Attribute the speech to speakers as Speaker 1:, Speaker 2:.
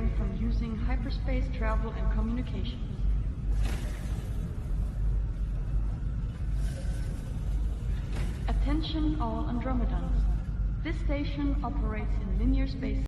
Speaker 1: refrain from using hyperspace travel and communications. Attention all Andromedans. This station operates in linear space.